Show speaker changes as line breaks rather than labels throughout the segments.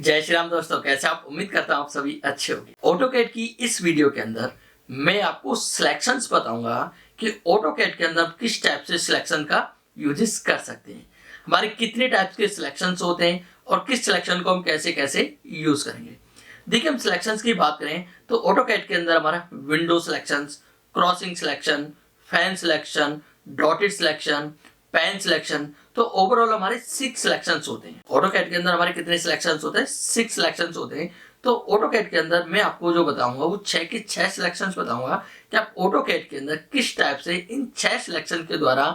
जय श्री राम दोस्तों, कैसे आप? उम्मीद करता हूँ आप सभी अच्छे होंगे। ऑटोकैड की इस वीडियो के अंदर मैं आपको सिलेक्शंस बताऊंगा कि ऑटोकैड के अंदर किस टाइप से सिलेक्शन का यूजेस कर सकते हैं, हमारे कितने टाइप्स के सिलेक्शंस होते हैं और किस सिलेक्शन को हम कैसे कैसे यूज करेंगे। देखिए, हम सिलेक्शंस की बात करें तो ऑटोकैड के अंदर हमारा window selections, crossing selection, fan selection, dotted selection, pan selection, तो ओवरऑल हमारे 6 सिलेक्शंस होते हैं। ऑटोकैड के अंदर हमारे कितने सिलेक्शंस होते हैं? 6 सिलेक्शंस होते हैं। तो ऑटोकैड के अंदर मैं आपको जो बताऊंगा वो 6 के 6 सिलेक्शंस बताऊंगा कि आप ऑटोकैड के अंदर किस टाइप से इन 6 सिलेक्शन के द्वारा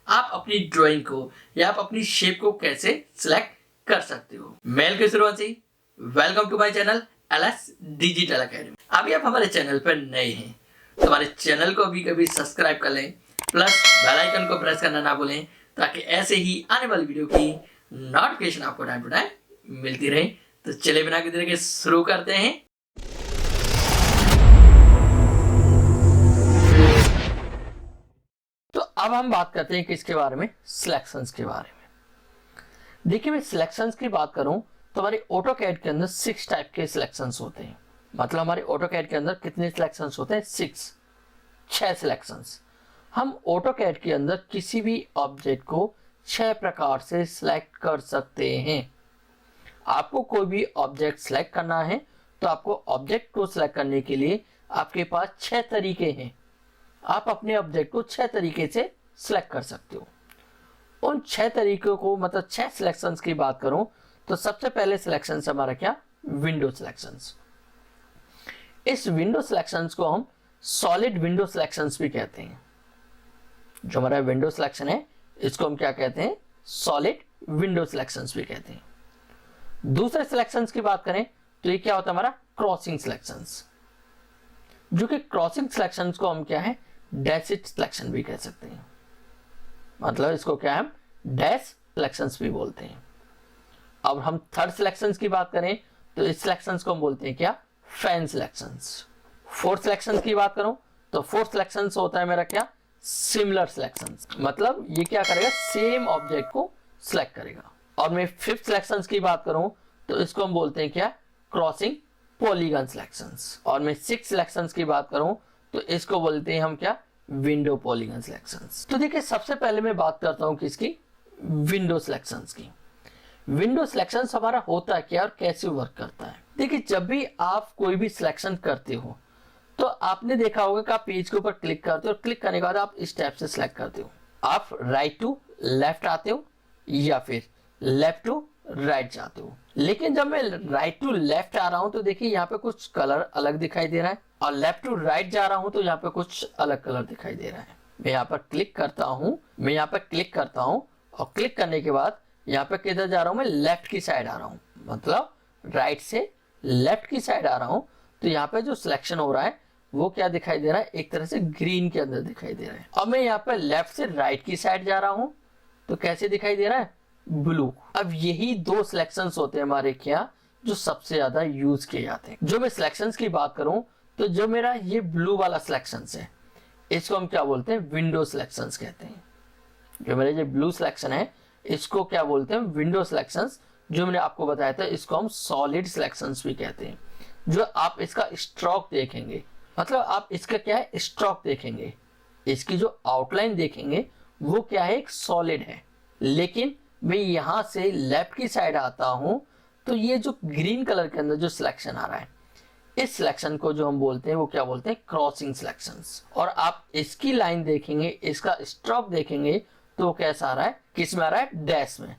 आप अपनी ड्राइंग को या आप अपनी शेप को कैसे सिलेक्ट कर सकते हो। मेल की शुरुआत से welcome to my channel LS digital academy. अभी आप हमारे चैनल पर नए हैं तो हमारे चैनल को अभी कभी सब्सक्राइब कर लें, प्लस बेल आइकन को प्रेस करना ना भूलें ताकि ऐसे ही आने वाली वीडियो की नोटिफिकेशन आपको टाइम टू टाइम मिलती रहे। तो चलिए बिना किसी देर के शुरू करते हैं। तो अब हम बात करते हैं किसके बारे में? सिलेक्शंस के बारे में। देखिए, मैं सिलेक्शंस की बात करूं तो हमारे ऑटोकैड के अंदर 6 टाइप के सिलेक्शंस होते हैं। मतलब हमारे ऑटोकैड के अंदर कितने सिलेक्शंस होते हैं? 6 सिलेक्शंस। हम ऑटोकैड के अंदर किसी भी ऑब्जेक्ट को 6 प्रकार से सिलेक्ट कर सकते हैं। आपको कोई भी ऑब्जेक्ट सिलेक्ट करना है तो आपको ऑब्जेक्ट को सिलेक्ट करने के लिए आपके पास 6 तरीके हैं। आप अपने ऑब्जेक्ट को 6 तरीके से सिलेक्ट कर सकते हो। उन 6 तरीकों को, मतलब 6 सिलेक्शंस की बात करूं तो सबसे पहले सिलेक्शन हमारा क्या? Window selections. इस विंडो सिलेक्शंस को हम सॉलिड विंडो सिलेक्शंस भी कहते हैं। जो हमारा विंडो सिलेक्शन है इसको हम क्या कहते हैं? सॉलिड विंडो सिलेक्शंस भी कहते हैं। दूसरे सिलेक्शंस की बात करें तो ये क्या होता है? हमारा क्रॉसिंग सिलेक्शंस। जो कि क्रॉसिंग सिलेक्शंस को हम क्या है? डैशिड सिलेक्शन भी कह सकते हैं। मतलब इसको क्या है? हम डैश सिलेक्शंस भी बोलते हैं। अब हम थर्ड सिलेक्शंस की बात करें तो इस सिलेक्शंस को हम बोलते हैं क्या? Fan selections. फोर्थ सिलेक्शंस की बात करूं तो फोर्थ सिलेक्शंस होता है मेरा क्या? Similar selections. मतलब ये क्या करेगा? सेम ऑब्जेक्ट को सिलेक्ट करेगा। और मैं फिफ्थ सिलेक्शंस की बात करूं तो इसको हम बोलते हैं क्या? Crossing polygon selections. और मैं सिक्स सिलेक्शंस की बात करूं तो इसको बोलते हैं हम क्या? Window polygon selections. तो देखिए, सबसे पहले मैं बात करता हूं किसकी? विंडो सिलेक्शंस की। विंडो सिलेक्शंस हमारा होता क्या और कैसे वर्क करता है? देखिए, जब भी आप कोई भी सिलेक्शन करते हो तो आपने देखा होगा कि आप पेज के ऊपर क्लिक करते हो और क्लिक करने के बाद आप इस टाइप से सिलेक्ट करते हो। आप राइट टू लेफ्ट आते हो या फिर लेफ्ट टू राइट जाते हो। लेकिन जब मैं राइट टू लेफ्ट आ रहा हूं तो देखिए यहाँ पे कुछ कलर अलग दिखाई दे रहा है, और लेफ्ट टू राइट जा रहा हूं तो यहाँ पे कुछ अलग कलर दिखाई दे रहा है। मैं यहाँ पर क्लिक करता हूँ और क्लिक करने के बाद यहाँ पे किधर जा रहा हूँ? मैं लेफ्ट की साइड आ रहा हूँ। मतलब राइट से लेफ्ट की साइड आ रहा हूँ तो यहाँ पे जो सिलेक्शन हो रहा है वो क्या दिखाई दे रहा है? एक तरह से ग्रीन के अंदर दिखाई दे रहा है। अब मैं यहाँ पे लेफ्ट से राइट की साइड जा रहा हूँ तो कैसे दिखाई दे रहा है? ब्लू। अब यही 2 सिलेक्शंस होते हैं हमारे क्या, जो सबसे ज्यादा यूज किए जाते हैं। जो मैं सिलेक्शंस की बात करूं तो जो मेरा ये ब्लू वाला सिलेक्शंस है इसको हम क्या बोलते हैं? विंडो सिलेक्शंस कहते हैं। जो मेरा ये ब्लू सिलेक्शन है इसको क्या बोलते हैं? Window selections. जो मैंने आपको बताया था इसको हम सॉलिड सिलेक्शंस भी कहते हैं। जो आप इसका स्ट्रोक देखेंगे, मतलब आप इसका क्या है? स्ट्रोक देखेंगे, इसकी जो आउटलाइन देखेंगे वो क्या है? एक सॉलिड है। लेकिन मैं यहां से लेफ्ट की साइड आता हूं तो ये जो ग्रीन कलर के अंदर जो सिलेक्शन आ रहा है इस सिलेक्शन को जो हम बोलते हैं वो क्या बोलते हैं? Crossing selections. और आप इसकी लाइन देखेंगे, इसका स्ट्रोक देखेंगे तो कैसा आ रहा है? किस में आ रहा है? डैश में।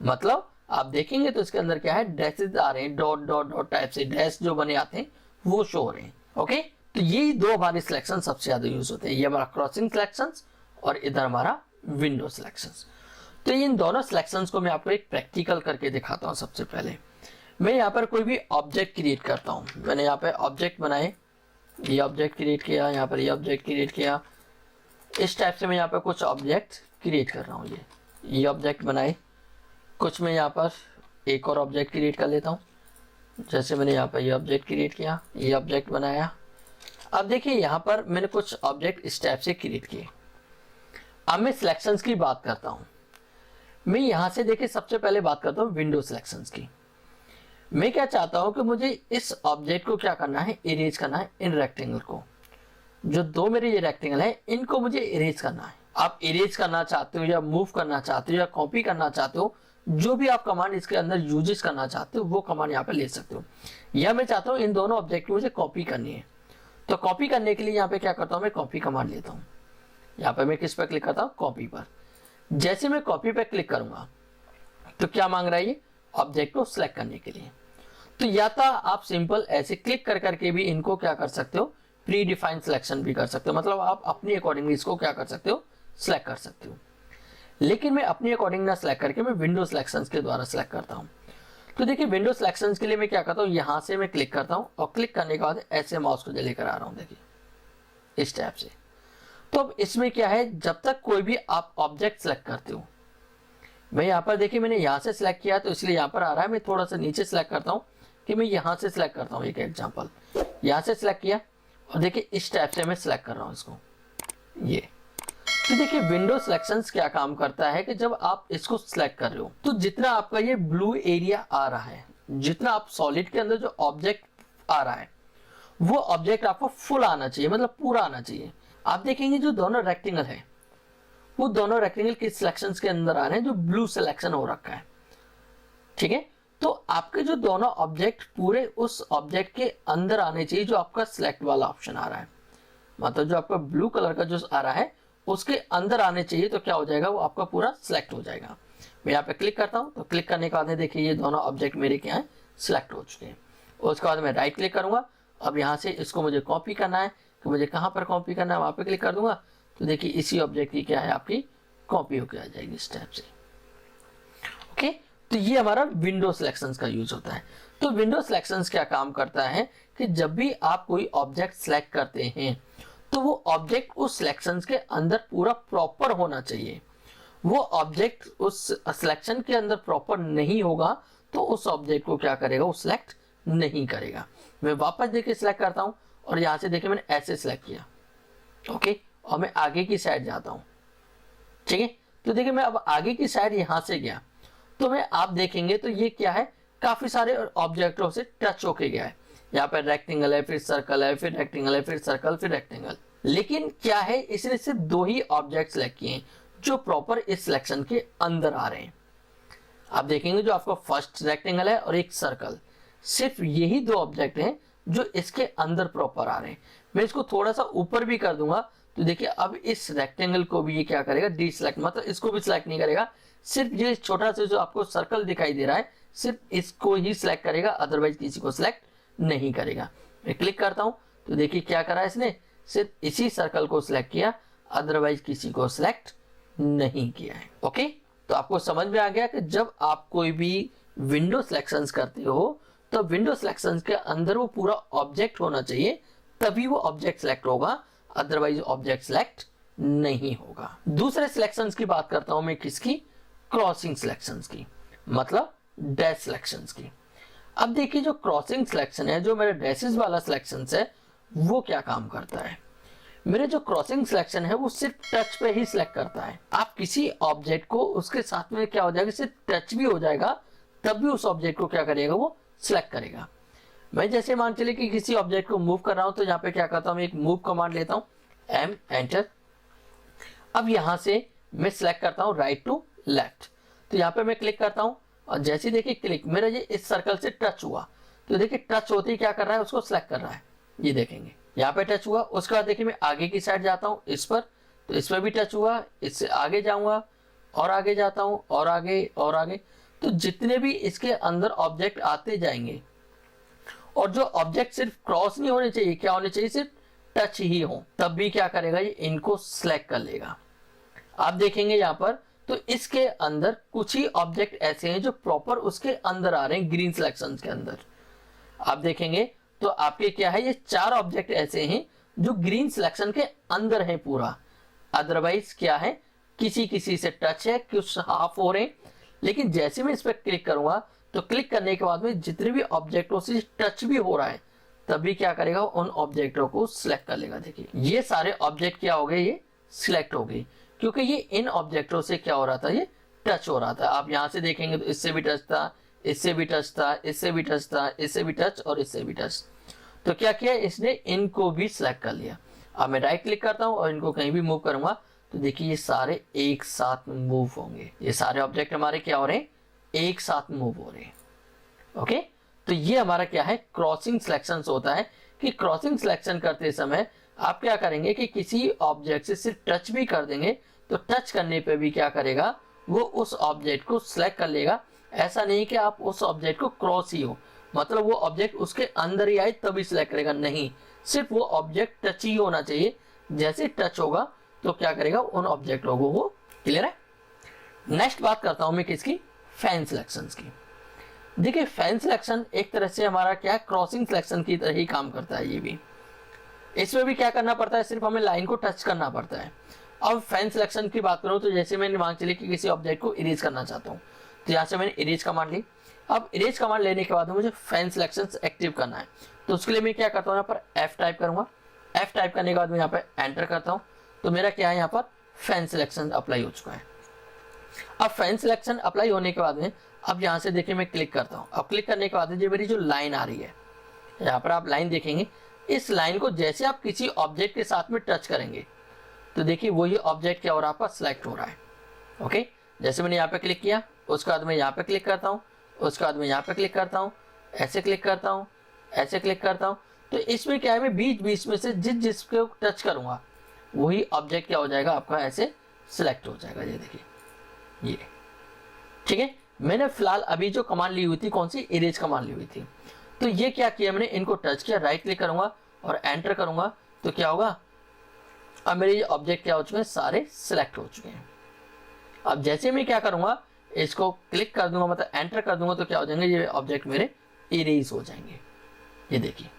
मतलब आप देखेंगे तो इसके अंदर क्या है? डैशेस आ रहे हैं, डॉट डॉट डॉट टाइप से डैश जो बने आते हैं वो शो हो रहे हैं। ओके, तो यही 2 हमारे सिलेक्शन सबसे ज्यादा यूज होते हैं। ये हमारा क्रॉसिंग सिलेक्शंस और इधर हमारा विंडो सिलेक्शंस। तो इन दोनों सिलेक्शंस को मैं आपको एक प्रैक्टिकल करके दिखाता हूं। सबसे पहले मैं यहाँ पर कोई भी ऑब्जेक्ट क्रिएट करता हूं। मैंने यहाँ पे ऑब्जेक्ट बनाए, ये ऑब्जेक्ट क्रिएट किया, यहाँ पर ये ऑब्जेक्ट क्रिएट किया। इस टाइप से मैं यहाँ पर कुछ ऑब्जेक्ट क्रिएट कर रहा हूँ। ये ऑब्जेक्ट बनाए। कुछ मैं यहाँ पर एक और ऑब्जेक्ट क्रिएट कर लेता हूँ। जैसे मैंने यहाँ पर ये ऑब्जेक्ट क्रिएट किया, ये ऑब्जेक्ट बनाया। अब देखिए यहाँ पर मैंने कुछ ऑब्जेक्ट इस टाइप से क्रिएट किए। अब मैं सिलेक्शंस की बात करता हूँ। मैं यहां से देखिए सबसे पहले बात करता हूँ विंडो सिलेक्शंस की। मैं क्या चाहता हूं कि मुझे इस ऑब्जेक्ट को क्या करना है, इरेज करना है इन रेक्टेंगल को। जो दो मेरे ये रेक्टेंगल है इनको मुझे इरेज करना है। आप इरेज करना चाहते हो या मूव करना चाहते हो या कॉपी करना चाहते हो, जो भी आप कमांड इसके अंदर यूजेस करना चाहते हो वो कमांड यहाँ पे ले सकते हो। या मैं चाहता हूँ इन दोनों ऑब्जेक्ट की मुझे कॉपी करनी है, तो कॉपी करने के लिए यहाँ पे क्या करता हूँ, मैं कॉपी कमांड लेता हूँ। यहाँ पे मैं किस पर क्लिक करता हूँ, कॉपी पर। जैसे मैं कॉपी पे क्लिक करूंगा तो क्या मांग रहा है ये, ऑब्जेक्ट को सिलेक्ट करने के लिए। तो या तो आप सिंपल ऐसे क्लिक कर करके भी इनको क्या कर सकते हो, प्री डिफाइन सिलेक्शन भी कर सकते हो, मतलब आप अपनी अकॉर्डिंगली इसको क्या कर सकते हो, सिलेक्ट कर सकते हो। लेकिन मैं अपनी अकॉर्डिंग ना सिलेक्ट करके मैं विंडो सिलेक्शंस के द्वारा सिलेक्ट करता हूँ। तो देखिए विंडो सिलेक्शंस के लिए मैं क्या करता हूँ, यहाँ से मैं क्लिक करता हूँ और क्लिक करने के बाद ऐसे माउस को लेकर आ रहा हूँ, देखिए इस टाइप से। तो अब इसमें क्या है, जब तक कोई भी आप ऑब्जेक्ट सेलेक्ट करते हो, मैं यहाँ पर देखिए मैंने यहाँ से सिलेक्ट किया तो इसलिए यहाँ पर आ रहा है। मैं थोड़ा सा नीचे सिलेक्ट करता हूँ कि मैं यहाँ से सिलेक्ट करता हूँ, एक एग्जांपल यहाँ से सिलेक्ट किया और देखिए इस टाइप से मैं सिलेक्ट कर रहा हूँ इसको, ये। तो देखिए विंडो सिलेक्शंस क्या काम करता है कि जब आप इसको सिलेक्ट कर रहे हो तो जितना आपका ये ब्लू एरिया आ रहा है, जितना आप सॉलिड के अंदर जो ऑब्जेक्ट आ रहा है वो ऑब्जेक्ट आपको फुल आना चाहिए, मतलब पूरा आना चाहिए। आप देखेंगे जो दोनों रेक्टेंगल है वो दोनों रेक्टेंगल के सिलेक्शंस के अंदर आ रहे हैं, जो ब्लू सिलेक्शन हो रखा है, ठीक है। तो आपके जो दोनों ऑब्जेक्ट पूरे उस ऑब्जेक्ट के अंदर आने चाहिए जो आपका सिलेक्ट वाला ऑप्शन आ रहा है, मतलब जो आपका ब्लू कलर का जो आ रहा है उसके अंदर आने चाहिए। तो क्या हो जाएगा, वो आपका पूरा सिलेक्ट हो जाएगा। मैं यहाँ पे क्लिक करता हूँ तो क्लिक करने के बाद देखिए ये दोनों ऑब्जेक्ट मेरे क्या है, सिलेक्ट हो चुके हैं। उसके बाद मैं राइट क्लिक करूंगा। अब यहाँ से इसको मुझे कॉपी करना है, तो मुझे कहाँ पर कॉपी करना है वहाँ पे क्लिक कर दूंगा। तो देखिए इसी ऑब्जेक्ट की क्या है, आपकी कॉपी होकर आ जाएगी इस टाइप से। ओके, तो ये हमारा विंडो सिलेक्शंस का यूज होता है। तो विंडो सिलेक्शंस क्या काम करता है कि जब भी आप कोई ऑब्जेक्ट सिलेक्ट करते हैं तो वो ऑब्जेक्ट उस सिलेक्शंस के अंदर पूरा प्रॉपर होना चाहिए। वो ऑब्जेक्ट उस सिलेक्शन के अंदर प्रॉपर नहीं होगा तो उस ऑब्जेक्ट को क्या करेगा, वो सिलेक्ट नहीं करेगा। मैं वापस देखिए सिलेक्ट करता हूं और यहां से देखिए मैंने ऐसे सिलेक्ट किया, ओके, और मैं आगे की साइड जाता हूं, ठीक है। तो देखिए मैं अब आगे की साइड यहां से गया तो मैं आप देखेंगे तो ये क्या है, काफी सारे ऑब्जेक्टों से टच होके गया है। यहाँ पर रेक्टेंगल है, फिर सर्कल है, फिर रेक्टेंगल है, फिर सर्कल, फिर रेक्टेंगल। लेकिन क्या है, इसने सिर्फ दो ही ऑब्जेक्ट सेलेक्ट किए हैं जो प्रॉपर इस सिलेक्शन के अंदर आ रहे हैं। आप देखेंगे जो आपका फर्स्ट रेक्टेंगल है और एक सर्कल, सिर्फ यही दो ऑब्जेक्ट हैं जो इसके अंदर प्रॉपर आ रहे हैं। मैं इसको थोड़ा सा ऊपर भी कर दूंगा तो देखिए अब इस रेक्टेंगल को भी ये क्या करेगा, डी सिलेक्ट, मतलब इसको भी सिलेक्ट नहीं करेगा। सिर्फ ये छोटा सा जो आपको सर्कल दिखाई दे रहा है सिर्फ इसको ही सिलेक्ट करेगा, अदरवाइज किसी को सिलेक्ट नहीं करेगा। मैं क्लिक करता हूं तो देखिए क्या करा इसने, सिर्फ इसी सर्कल को सिलेक्ट किया, अदरवाइज किसी को सिलेक्ट नहीं किया है। ओके, तो आपको समझ में आ गया कि जब आप कोई भी विंडो सिलेक्शंस करते हो तो विंडो सिलेक्शंस के अंदर वो पूरा ऑब्जेक्ट होना चाहिए, तभी वो ऑब्जेक्ट सिलेक्ट होगा, अदरवाइज ऑब्जेक्ट सिलेक्ट नहीं होगा। दूसरे सिलेक्शंस की बात करता हूं मैं, किसकी, क्रॉसिंग सिलेक्शंस की, मतलब डैश सिलेक्शंस की। अब देखिए जो क्रॉसिंग सिलेक्शन है, जो मेरे डैशेस वाला सिलेक्शन है, वो क्या काम करता है। मेरे जो क्रॉसिंग सिलेक्शन है वो सिर्फ टच पे ही सिलेक्ट करता है। आप किसी ऑब्जेक्ट को उसके साथ में क्या हो जाएगा, सिर्फ टच भी हो जाएगा तब भी उस ऑब्जेक्ट को क्या करेगा, वो सिलेक्ट करेगा। मैं जैसे मान चले कि किसी ऑब्जेक्ट को मूव कर रहा हूं तो यहाँ पे क्या करता हूँ, एक मूव कमांड लेता हूँ, एम, एंटर। अब यहाँ से मैं सिलेक्ट करता हूँ राइट टू लेफ्ट, तो यहाँ पे मैं क्लिक करता हूँ और जैसे देखिए क्लिक, मेरा ये इस सर्कल से टच हुआ तो देखिए टच होते ही क्या कर रहा है, उसको सिलेक्ट कर रहा है। ये देखेंगे यहाँ पे टच हुआ। उसके बाद देखिए मैं आगे की साइड जाता हूँ इस पर, तो इस पर भी टच हुआ, इससे आगे जाऊंगा और आगे जाता हूँ और आगे और आगे। तो जितने भी इसके अंदर ऑब्जेक्ट आते जाएंगे, और जो ऑब्जेक्ट सिर्फ क्रॉस नहीं होने चाहिए, क्या होने चाहिए, सिर्फ टच ही हो, तब भी क्या करेगा, ये इनको सिलेक्ट कर लेगा। आप देखेंगे यहाँ पर तो इसके अंदर कुछ ही ऑब्जेक्ट ऐसे हैं जो प्रॉपर उसके अंदर आ रहे हैं, ग्रीन सिलेक्शन के अंदर। आप देखेंगे तो आपके क्या है, ये चार ऑब्जेक्ट ऐसे हैं जो ग्रीन सिलेक्शन के अंदर हैं पूरा, अदरवाइज क्या है, किसी किसी से टच है, कुछ हाफ हो रहे हैं। लेकिन जैसे मैं इस पर क्लिक करूंगा तो क्लिक करने के बाद में जितने भी ऑब्जेक्टों से टच भी हो रहा है तभी क्या करेगा, उन ऑब्जेक्टों को सिलेक्ट कर लेगा। देखिए ये सारे ऑब्जेक्ट क्या हो गए, ये सिलेक्ट हो गए, क्योंकि ये इन ऑब्जेक्टों से क्या हो रहा था, ये टच हो रहा था। आप यहाँ से देखेंगे तो इससे भी टच था, इससे भी टच था, इससे भी टच था, इससे भी टच और इससे भी टच। तो क्या किया इसने, इनको भी सिलेक्ट कर लिया। अब मैं राइट क्लिक करता हूँ और इनको कहीं भी मूव करूंगा तो देखिए ये सारे एक साथ मूव होंगे। ये सारे ऑब्जेक्ट हमारे क्या हो रहे हैं, एक साथ मूव हो रहे हैं। ओके, तो ये हमारा क्या है, क्रॉसिंग सिलेक्शन होता है कि क्रॉसिंग सिलेक्शन करते समय आप क्या करेंगे कि किसी ऑब्जेक्ट से सिर्फ टच भी कर देंगे तो टच करने पे भी क्या करेगा, वो उस ऑब्जेक्ट को सिलेक्ट कर लेगा। ऐसा नहीं कि आप उस ऑब्जेक्ट को क्रॉस ही हो, मतलब वो ऑब्जेक्ट उसके अंदर ही आए तभी सिलेक्ट करेगा, नहीं, सिर्फ वो ऑब्जेक्ट टच ही होना चाहिए। जैसे टच होगा तो क्या करेगा, उन ऑब्जेक्टों को वो, क्लियर है। नेक्स्ट बात करता हूं मैं किसकी, फैन सिलेक्शन की। देखिए फैन सिलेक्शन एक तरह से हमारा क्या है, क्रॉसिंग सिलेक्शन की तरह ही काम करता है। ये भी, इसमें भी क्या करना पड़ता है, सिर्फ हमें लाइन को टच करना पड़ता है। अब फैन सिलेक्शन की बात करूं तो जैसे मैंने मान चलिए कि किसी ऑब्जेक्ट को इरेज करना चाहता हूं, तो यहाँ से मैंने इरेज कमांड ली। अब इरेज कमांड लेने के बाद मुझे फैन सिलेक्शन एक्टिव करना है, तो उसके लिए मैं क्या करता हूँ, यहाँ पर F टाइप करूंगा। F टाइप करने के बाद मैं यहाँ पे एंटर करता हूँ, तो मेरा क्या है, यहाँ पर फैन सिलेक्शन अप्लाई हो चुका है। अब फैन सिलेक्शन अप्लाई होने के बाद में अब यहाँ से देखिए मैं क्लिक करता हूँ। अब क्लिक करने के बाद जो मेरी जो लाइन आ रही है, यहाँ पर आप लाइन देखेंगे, इस लाइन को जैसे आप किसी ऑब्जेक्ट के साथ में टच करेंगे तो देखिए वही ऑब्जेक्ट क्या हो रहा है, आपका सिलेक्ट हो रहा है। ओके, जैसे मैंने यहाँ पे क्लिक किया, उसके बाद मैं यहाँ पे क्लिक करता हूँ, उसके बाद मैं यहाँ पे क्लिक करता हूँ, ऐसे क्लिक करता हूँ, ऐसे क्लिक करता हूँ, तो इसमें क्या है, मैं बीच बीच में से जिसको टच करूँगा वही ऑब्जेक्ट क्या हो जाएगा, आपका ऐसे सिलेक्ट हो जाएगा। ये देखिए ये, ठीक है। मैंने फिलहाल अभी जो कमांड ली हुई थी, कौन सी, इरेज कमांड ली हुई थी, तो ये क्या किया मैंने, इनको टच किया, राइट क्लिक करूंगा और एंटर करूंगा, तो क्या होगा, अब मेरे ये ऑब्जेक्ट क्या हो चुके हैं, सारे सिलेक्ट हो चुके हैं। अब जैसे मैं क्या करूंगा, इसको क्लिक कर दूंगा, मतलब एंटर कर दूंगा, तो क्या हो जाएंगे, ये ऑब्जेक्ट मेरे इरेज हो जाएंगे। ये देखिए,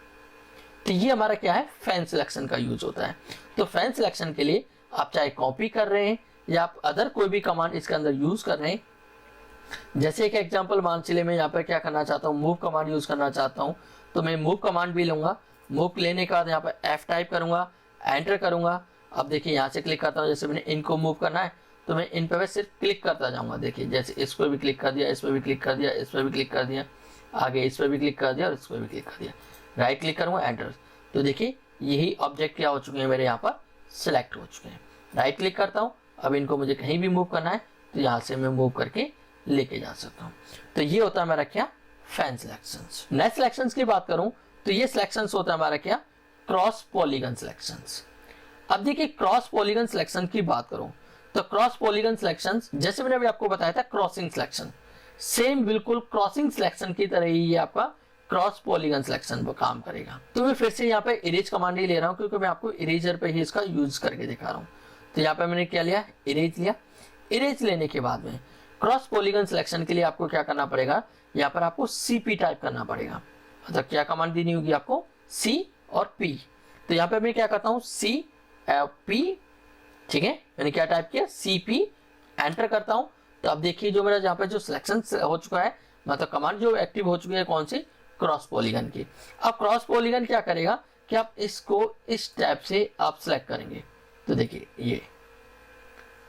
तो ये हमारा क्या है, फैन सिलेक्शन का यूज होता है। तो फैन सिलेक्शन के लिए आप चाहे कॉपी कर रहे हैं या आप अदर कोई भी कमांड इसके अंदर यूज कर रहे हैं, जैसे एक एग्जांपल मान चलिए मैं यहाँ पर क्या करना चाहता हूँ, मूव कमांड यूज करना चाहता हूँ, तो मैं मूव कमांड भी लूंगा। मूव लेने के बाद यहाँ पर F टाइप करूंगा, एंटर करूंगा। अब देखिए यहाँ से क्लिक करता हूँ, जैसे मैंने इनको मूव करना है तो मैं इन पर सिर्फ क्लिक करता जाऊंगा। देखिए जैसे इस पर भी क्लिक कर दिया, इस पर भी क्लिक कर दिया, इस पर भी क्लिक कर दिया, आगे इस पर भी क्लिक कर दिया और इस पर भी क्लिक कर दिया, राइट क्लिक करूंगा, एंटर, तो देखिए यही ऑब्जेक्ट क्या हो चुके हैं, मेरे यहाँ पर सिलेक्ट हो चुके हैं। राइट क्लिक करता हूँ, अब इनको मुझे कहीं भी मूव करना है तो यहाँ से मैं मूव करके लेके जा सकता हूँ। तो ये होता है हमारा क्या, फैन सिलेक्शंस। नेक्स्ट सिलेक्शंस की बात करूं तो ये सिलेक्शंस होता है हमारा क्या, क्रॉस पॉलीगन सिलेक्शंस। अब देखिए क्रॉस पॉलीगन सिलेक्शन की बात करूं तो क्रॉस पॉलीगन सिलेक्शंस, जैसे मैंने अभी आपको बताया था क्रॉसिंग सिलेक्शन, सेम बिल्कुल क्रॉसिंग सिलेक्शन की तरह ही ये आपका क्रॉस पॉलीगन सिलेक्शन पर काम करेगा। तो मैं फिर से यहाँ पे इरेज कमांड ही ले रहा हूँ क्योंकि मैं आपको इरेजर पे ही इसका यूज करके दिखा रहा हूँ। तो यहाँ पे मैंने क्या लिया, इरेज लिया। इरेज लेने के बाद में क्रॉस पॉलीगन सिलेक्शन के लिए आपको क्या करना पड़ेगा, यहाँ पर आपको CP टाइप करना पड़ेगा। मतलब क्या कमांड देनी होगी आपको, C और P। तो यहाँ पे मैं क्या करता हूँ, CP, ठीक है, मैंने क्या टाइप किया, CP, एंटर करता हूँ। तो अब देखिए जो मेरा यहाँ पे जो सिलेक्शन हो चुका है, मतलब कमांड जो एक्टिव हो चुकी है, कौन सी, क्रॉस पॉलीगन की। अब क्रॉस पॉलीगन क्या करेगा कि आप इसको इस टाइप से आप सिलेक्ट करेंगे, तो देखिए ये,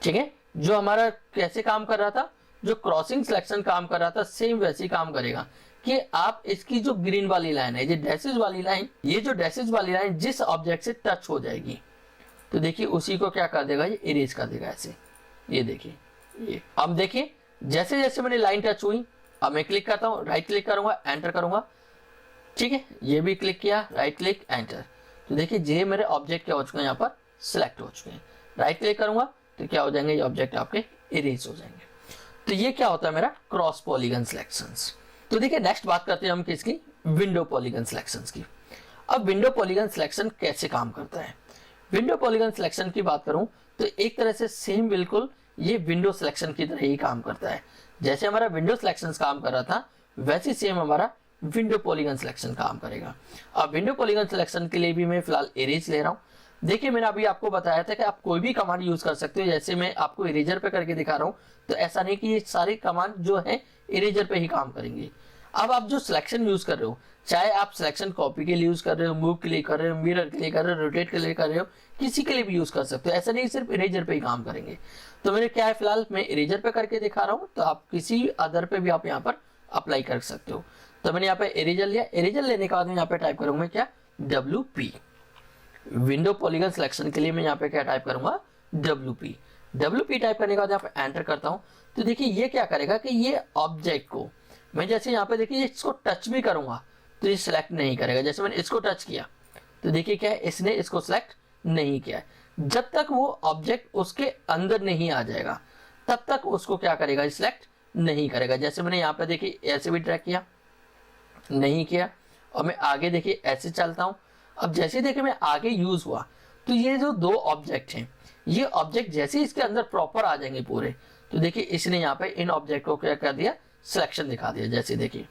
ठीक है, जो हमारा कैसे काम कर रहा था, जो क्रॉसिंग सिलेक्शन काम कर रहा था, सेम वैसे ही काम करेगा कि आप इसकी जो ग्रीन वाली लाइन है, ये डैशेज वाली लाइन, ये जो डैशेज वाली लाइन जिस ऑब्जेक्ट से टच हो जाएगी तो देखिए उसी को क्या कर देगा, ये इरेज कर देगा ऐसे। ये देखिए ये, अब देखिए जैसे जैसे मैंने लाइन टच हुई, अब मैं क्लिक करता हूँ, राइट क्लिक करूंगा, एंटर करूंगा, ठीक है, ये भी क्लिक किया, राइट क्लिक, एंटर, तो देखिए ये मेरे ऑब्जेक्ट क्या हो चुके हैं, यहाँ पर सिलेक्ट हो चुके हैं। राइट क्लिक करूंगा तो क्या हो जाएंगे, ये ऑब्जेक्ट आपके इरेज हो जाएंगे। तो ये क्या होता है मेरा क्रॉस पॉलीगन सिलेक्शंस। तो देखिए नेक्स्ट बात करते हैं हम किसकी, विंडो पॉलीगन सिलेक्शंस की। अब विंडो पॉलीगन सिलेक्शन कैसे काम करता है, विंडो पॉलीगन सिलेक्शन की बात करूं तो एक तरह से सेम बिल्कुल ये विंडो सिलेक्शन की तरह ही काम करता है। जैसे हमारा विंडो सिलेक्शन काम कर रहा था वैसे सेम हमारा विंडो पॉलीगन सिलेक्शन काम करेगा। अब विंडो पॉलीगन सिलेक्शन के लिए भी मैं फिलहाल इरेज ले रहा हूँ। देखिए मैंने अभी आपको बताया था कि आप कोई भी कमांड यूज कर सकते हो, जैसे मैं आपको इरेजर पे करके दिखा रहा हूँ, तो ऐसा नहीं कि ये सारी कमांड जो है इरेजर पे ही काम करेंगी। अब आप जो सिलेक्शन यूज कर रहे हो, चाहे आप सिलेक्शन कॉपी के लिए यूज कर रहे हो, मूव के लिए कर रहे हो, मिरर के लिए कर रहे हो, रोटेट के लिए कर रहे हो, किसी के लिए भी यूज कर सकते हो, ऐसा नहीं सिर्फ इरेजर पे ही काम करेंगे। तो मेरे क्या है, फिलहाल मैं इरेजर पे करके दिखा रहा हूँ, तो आप किसी अदर पे भी आप यहाँ पर अप्लाई कर सकते हो। तो मैंने यहाँ पे इरेजर लिया, इरेजर लेने के बाद मैं यहाँ पे टाइप करूंगा क्या, WP। विंडो पॉलीगन सिलेक्शन के लिए मैं यहाँ पे क्या टाइप करूंगा, WP। WP टाइप करने के बाद यहाँ पे एंटर करता हूँ। तो देखिए ये क्या करेगा कि ये ऑब्जेक्ट को मैं जैसे यहाँ पे देखिए इसको टच भी करूंगा तो ये सिलेक्ट नहीं करेगा। जैसे मैंने इसको टच किया तो देखिए क्या है, इसने इसको सिलेक्ट नहीं किया है। जब तक वो ऑब्जेक्ट उसके अंदर नहीं आ जाएगा तब तक उसको क्या करेगा, सिलेक्ट नहीं करेगा। जैसे मैंने यहाँ पे देखिए ऐसे भी ड्रैग किया, नहीं किया, और मैं आगे देखिए ऐसे चलता हूँ। अब जैसे देखिए मैं आगे यूज हुआ तो ये जो दो ऑब्जेक्ट हैं, ये ऑब्जेक्ट जैसे इसके अंदर प्रॉपर आ जाएंगे पूरे, तो देखिए इसने यहाँ पे इन ऑब्जेक्ट को क्या कर दिया, सिलेक्शन दिखा दिया। जैसे देखिए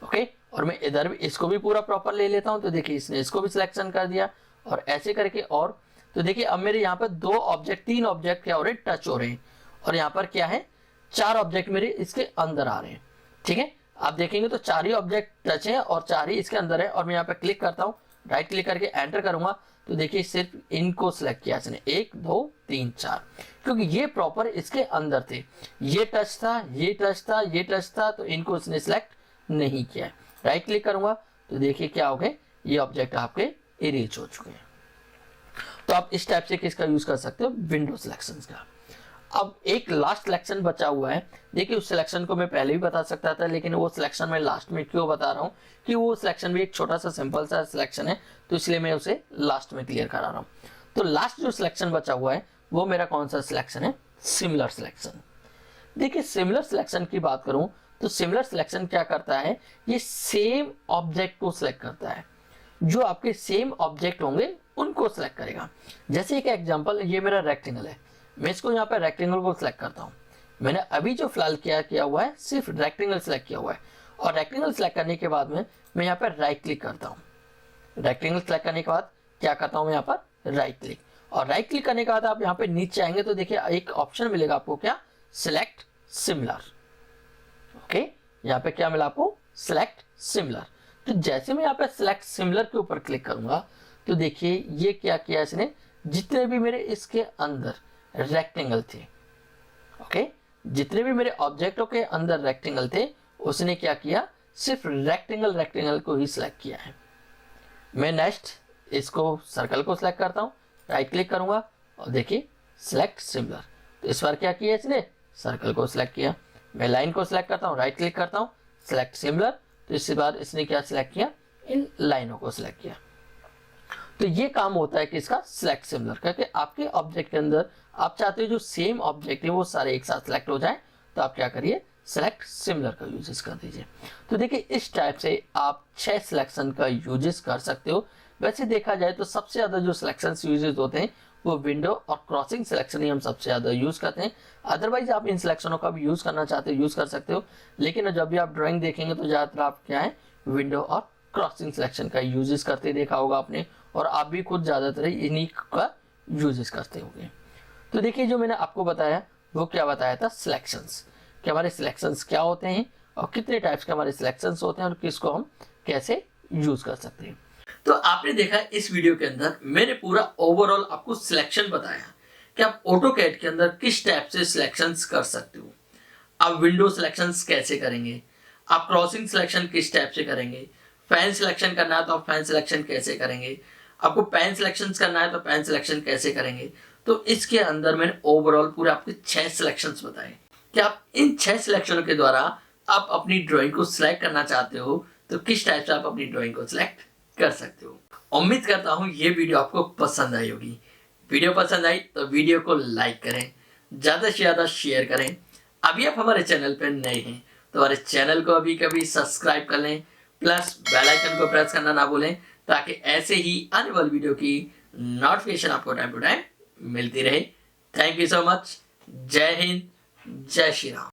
ओके, और मैं इधर भी इसको भी पूरा प्रॉपर ले लेता हूँ तो देखिए इसने इसको भी सिलेक्शन कर दिया, और ऐसे करके। और तो देखिए अब मेरे यहाँ पर दो ऑब्जेक्ट, तीन ऑब्जेक्ट क्या हो रहे हैं, टच हो रहे हैं, और यहाँ पर क्या है, चार ऑब्जेक्ट मेरे इसके अंदर आ रहे हैं। ठीक है, आप देखेंगे तो चार ही ऑब्जेक्ट टच है और चार ही इसके अंदर है। और मैं यहाँ पे क्लिक करता हूँ, राइट क्लिक करके एंटर करूंगा तो देखिए सिर्फ इनको सिलेक्ट किया इसने, 1 2 3 4, क्योंकि ये प्रॉपर इसके अंदर थे। ये टच था, ये टच था, ये टच था, तो इनको इसने सिलेक्ट नहीं किया है। राइट क्लिक करूंगा तो देखिए क्या हो गए, ये ऑब्जेक्ट आपके इरेज हो चुके हैं। तो आप इस टाइप से किसका यूज कर सकते हो, विंडो सिलेक्शन का। अब एक लास्ट सिलेक्शन बचा हुआ है। देखिए उस सिलेक्शन को मैं पहले भी बता सकता था, लेकिन वो सिलेक्शन मैं लास्ट में क्यों बता रहा हूँ कि वो सिलेक्शन भी एक छोटा सा सिंपल सा सिलेक्शन है, तो इसलिए मैं उसे लास्ट में क्लियर करा रहा हूँ। तो लास्ट जो सिलेक्शन बचा हुआ है वो मेरा कौन सा सिलेक्शन है, सिमिलर सिलेक्शन। देखिए सिमिलर सिलेक्शन की बात करूं तो सिमिलर सिलेक्शन क्या करता है, ये सेम ऑब्जेक्ट को सिलेक्ट करता है। जो आपके सेम ऑब्जेक्ट होंगे उनको सिलेक्ट करेगा। जैसे एक एग्जांपल, ये मेरा रेक्टेंगल है, मैं इसको यहाँ पे रेक्टेंगल को सिलेक्ट करता हूँ। मैंने अभी जो फिलहाल किया हुआ है सिर्फ रेक्टेंगल सिलेक्ट किया हुआ है, और रेक्टेंगल सिलेक्ट करने के बाद में मैं यहाँ पर राइट क्लिक करता हूँ। रेक्टेंगल सेलेक्ट करने के बाद क्या करता हूँ मैं यहाँ पर राइट क्लिक, और राइट क्लिक करने के बाद आप यहाँ पे नीचे आएंगे तो देखिए एक ऑप्शन मिलेगा आपको, क्या, सिलेक्ट सिमिलर। ओके, यहाँ पे क्या मिला आपको, सिलेक्ट सिमिलर। तो जैसे मैं यहाँ पे सिलेक्ट सिमिलर के ऊपर क्लिक करूंगा तो देखिए ये क्या किया इसने, जितने भी मेरे इसके अंदर रेक्टेंगल थे, ओके, जितने भी मेरे ऑब्जेक्टों के अंदर रेक्टेंगल थे उसने क्या किया, सिर्फ रेक्टेंगल को ही सिलेक्ट किया है। मैं नेक्स्ट इसको सर्कल को सिलेक्ट करता हूँ, राइट क्लिक करूंगा और देखिए सिलेक्ट सिमिलर। तो इस बार क्या किया इसने, सर्कल को सिलेक्ट किया। मैं लाइन को सिलेक्ट करता हूँ, राइट क्लिक करता हूँ, सिलेक्ट सिमिलर। तो इसके बाद इसने क्या सिलेक्ट किया, इन लाइनों को सिलेक्ट किया। तो ये काम होता है किसका, सिलेक्ट सिमिलर, क्योंकि आपके ऑब्जेक्ट के अंदर आप चाहते हो जो सेम ऑब्जेक्ट है वो सारे एक साथ सिलेक्ट हो जाए, तो आप क्या करिए, सिलेक्ट सिमिलर का यूजेस कर दीजिए। तो देखिए इस टाइप से आप 6 सिलेक्शन का यूजेस कर सकते हो। वैसे देखा जाए तो सबसे ज्यादा जो सिलेक्शन यूजेस होते हैं वो विंडो और क्रॉसिंग सिलेक्शन ही हम सबसे ज्यादा यूज करते हैं। अदरवाइज आप इन सिलेक्शनों का भी यूज करना चाहते हो यूज कर सकते हो, लेकिन जब भी आप ड्राइंग देखेंगे तो ज्यादातर आप क्या है, विंडो और क्रॉसिंग सिलेक्शन का यूजेस करते देखा होगा आपने, और आप भी खुद ज्यादातर इन्हीं का यूजेस करते होंगे। तो देखिए जो मैंने आपको बताया वो क्या बताया था, सिलेक्शंस, कि हमारे सिलेक्शंस क्या होते हैं और कितने टाइप्स के हमारे सिलेक्शंस होते हैं और किसको हम कैसे यूज कर सकते हैं। तो आपने देखा इस वीडियो के अंदर मैंने पूरा ओवरऑल आपको सिलेक्शन बताया कि आप ऑटोकैड के अंदर किस टाइप से सिलेक्शंस कर सकते हो। आप विंडो सिलेक्शंस कैसे करेंगे, आप क्रॉसिंग सिलेक्शन किस टाइप से करेंगे, फैन सिलेक्शन करना है तो आप फैन सिलेक्शन कैसे करेंगे, आपको पैन सिलेक्शन करना है तो पैन सिलेक्शन कैसे करेंगे। तो इसके अंदर मैंने ओवरऑल पूरे आपके 6 सिलेक्शंस बताए कि आप इन 6 सिलेक्शनों के द्वारा आप अपनी ड्राइंग को सिलेक्ट करना चाहते हो तो किस टाइप से आप अपनी ड्राइंग को सिलेक्ट कर सकते हो। उम्मीद करता हूँ ये वीडियो आपको पसंद आई होगी। वीडियो पसंद आई तो वीडियो को लाइक करें, ज़्यादा से ज़्यादा शेयर करें। अभी आप हमारे चैनल पर नए हैं तो हमारे चैनल को अभी कभी सब्सक्राइब कर लें, प्लस बेल आइकन को प्रेस करना ना भूलें, ताकि ऐसे ही आने वाली वीडियो की नोटिफिकेशन आपको टाइम टू टाइम मिलती रहे। Thank you so much. जय हिंद, जय श्री राम।